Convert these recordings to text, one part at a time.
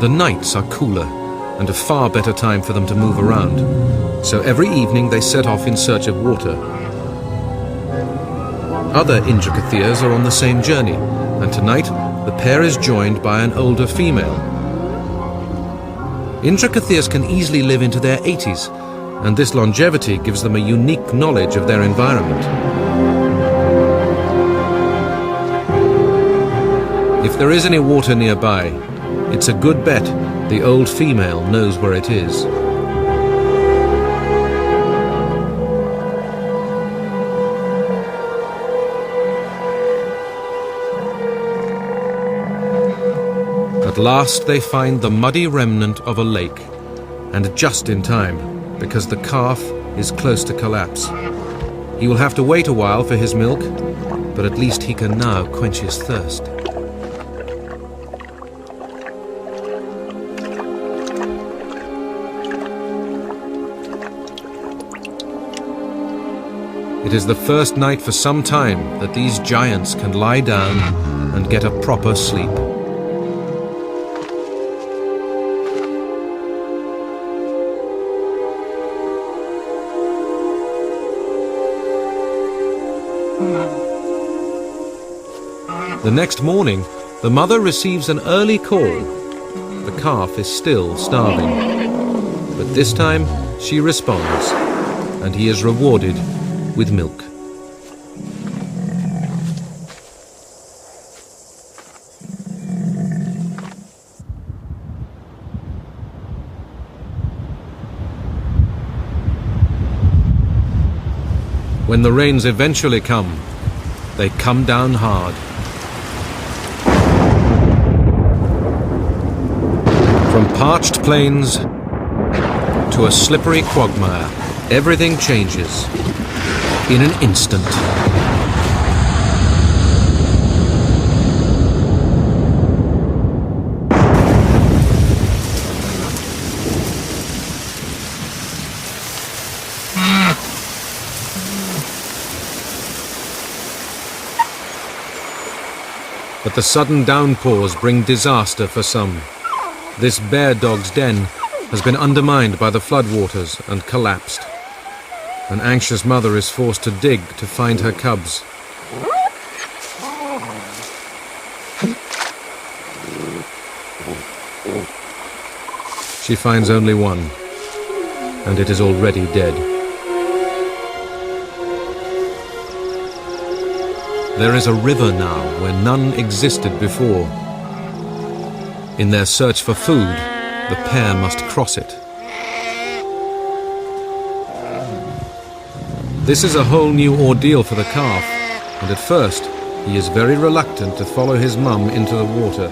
The nights are cooler, and a far better time for them to move around. So every evening they set off in search of water. Other Indricotheriums are on the same journey, and tonight the pair is joined by an older female. Indricotheriums can easily live into their 80s, and this longevity gives them a unique knowledge of their environment. If there is any water nearby, it's a good bet the old female knows where it is. At last they find the muddy remnant of a lake, and just in time, because the calf is close to collapse. He will have to wait a while for his milk, but at least he can now quench his thirst. It is the first night for some time that these giants can lie down and get a proper sleep. The next morning, the mother receives an early call. The calf is still starving. But this time, she responds, and he is rewarded with milk. When the rains eventually come, they come down hard. From parched plains to a slippery quagmire, everything changes in an instant. But the sudden downpours bring disaster for some. This bear dog's den has been undermined by the floodwaters and collapsed. An anxious mother is forced to dig to find her cubs. She finds only one, and it is already dead. There is a river now where none existed before. In their search for food, the pair must cross it. This is a whole new ordeal for the calf, and at first he is very reluctant to follow his mum into the water.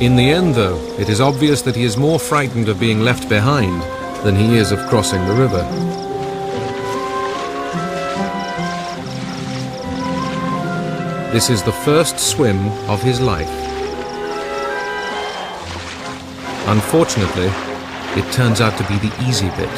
In the end, though, it is obvious that he is more frightened of being left behind than he is of crossing the river. This is the first swim of his life. Unfortunately, it turns out to be the easy bit.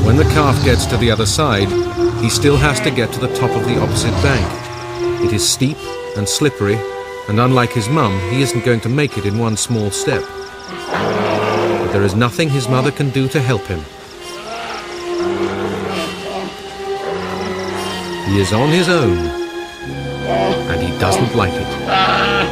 When the calf gets to the other side, he still has to get to the top of the opposite bank. It is steep and slippery, and unlike his mum, he isn't going to make it in one small step. But there is nothing his mother can do to help him. He is on his own, and he doesn't like it.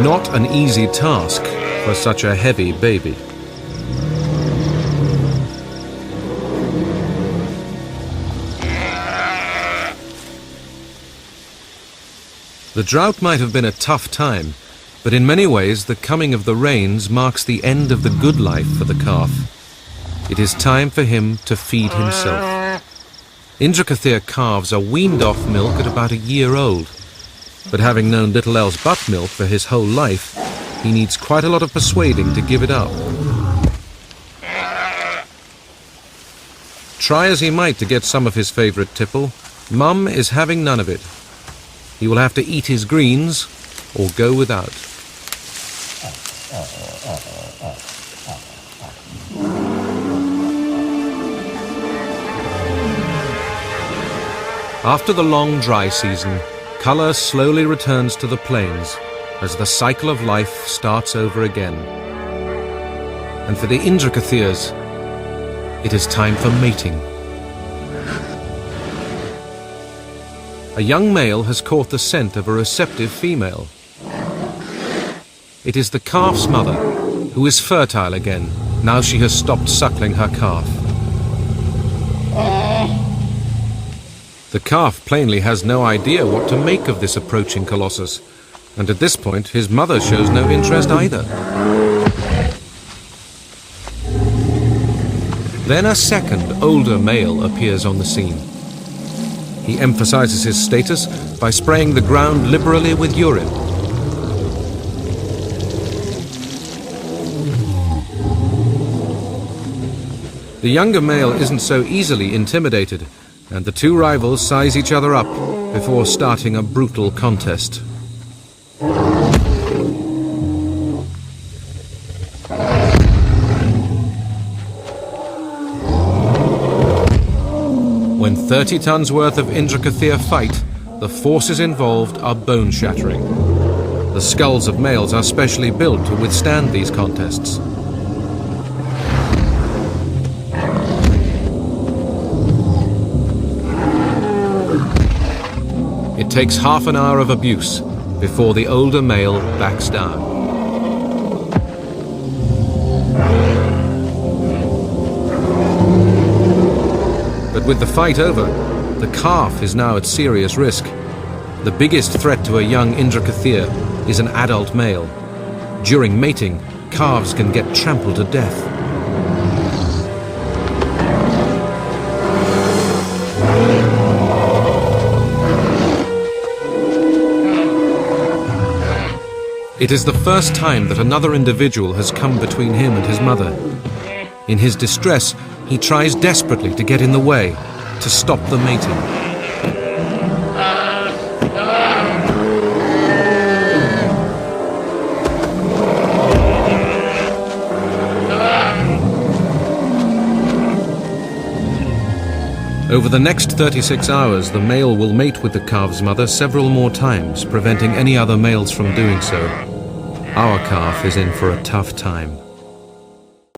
Not an easy task, for such a heavy baby. The drought might have been a tough time, but in many ways the coming of the rains marks the end of the good life for the calf. It is time for him to feed himself. Indricotherium calves are weaned off milk at about a year old, but having known little else but milk for his whole life, he needs quite a lot of persuading to give it up. Try as he might to get some of his favourite tipple, Mum is having none of it. He will have to eat his greens or go without. After the long dry season, colour slowly returns to the plains as the cycle of life starts over again. And for the Indricotheriums, it is time for mating. A young male has caught the scent of a receptive female. It is the calf's mother, who is fertile again, now she has stopped suckling her calf. The calf plainly has no idea what to make of this approaching colossus, and at this point his mother shows no interest either. Then a second, older male appears on the scene. He emphasizes his status by spraying the ground liberally with urine. The younger male isn't so easily intimidated, and the two rivals size each other up before starting a brutal contest. When 30 tons worth of Indricotherium fight, the forces involved are bone-shattering. The skulls of males are specially built to withstand these contests. It takes half an hour of abuse before the older male backs down. But with the fight over, the calf is now at serious risk. The biggest threat to a young Indricotherium is an adult male. During mating, calves can get trampled to death. It is the first time that another individual has come between him and his mother. In his distress, he tries desperately to get in the way, to stop the mating. Over the next 36 hours, the male will mate with the calf's mother several more times, preventing any other males from doing so. Our calf is in for a tough time.